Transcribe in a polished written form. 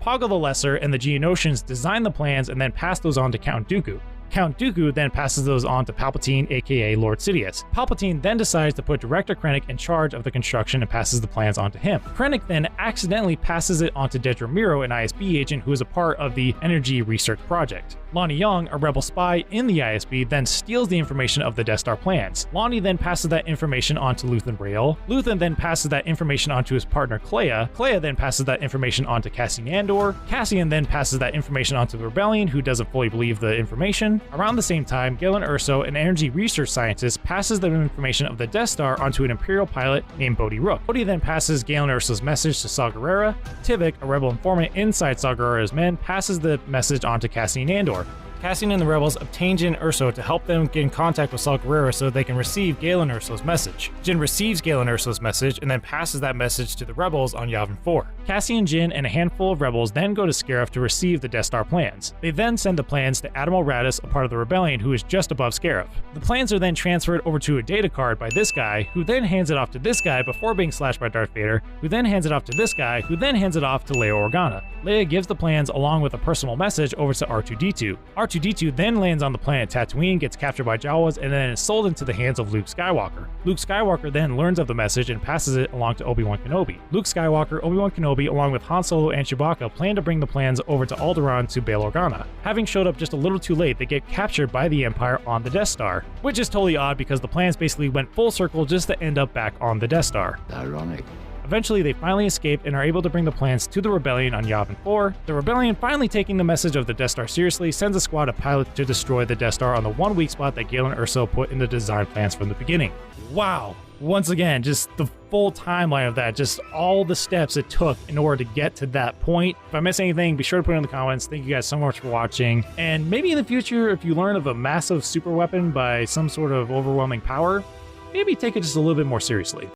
Poggle the Lesser and the Geonosians design the plans and then pass those on to Count Dooku. Count Dooku then passes those on to Palpatine, aka Lord Sidious. Palpatine then decides to put Director Krennic in charge of the construction and passes the plans on to him. Krennic then accidentally passes it on to Dedra Meero, an ISB agent who is a part of the Energy Research Project. Lonnie Young, a rebel spy in the ISB, then steals the information of the Death Star plans. Lonnie then passes that information on to Luthen Rael. Luthen then passes that information on to his partner Clea. Clea then passes that information on to Cassian Andor. Cassian then passes that information on to the Rebellion, who doesn't fully believe the information. Around the same time, Galen Erso, an energy research scientist, passes the information of the Death Star onto an Imperial pilot named Bodhi Rook. Bodhi then passes Galen Erso's message to Saw Gerrera. Tivik, a rebel informant inside Saw Gerrera's men, passes the message on to Cassian Andor. Cassian and the rebels obtain Jyn Erso to help them get in contact with Saw Gerrera so they can receive Galen Erso's message. Jyn receives Galen Erso's message and then passes that message to the rebels on Yavin 4. Cassian, Jyn, and a handful of rebels then go to Scarif to receive the Death Star plans. They then send the plans to Admiral Raddus, a part of the Rebellion who is just above Scarif. The plans are then transferred over to a data card by this guy, who then hands it off to this guy before being slashed by Darth Vader, who then hands it off to this guy, who then hands it off to Leia Organa. Leia gives the plans along with a personal message over to R2-D2. R2-D2 then lands on the planet Tatooine, gets captured by Jawas, and then is sold into the hands of Luke Skywalker. Luke Skywalker then learns of the message and passes it along to Obi-Wan Kenobi. Luke Skywalker, Obi-Wan Kenobi, along with Han Solo and Chewbacca, plan to bring the plans over to Alderaan to Bail Organa. Having showed up just a little too late, they get captured by the Empire on the Death Star, which is totally odd because the plans basically went full circle just to end up back on the Death Star. Ironic. Eventually, they finally escape and are able to bring the plans to the Rebellion on Yavin 4. The Rebellion, finally taking the message of the Death Star seriously, sends a squad of pilots to destroy the Death Star on the one weak spot that Galen Erso put in the design plans from the beginning. Wow! Once again, just the full timeline of that, just all the steps it took in order to get to that point. If I missed anything, be sure to put it in the comments. Thank you guys so much for watching. And maybe in the future, if you learn of a massive super weapon by some sort of overwhelming power, maybe take it just a little bit more seriously.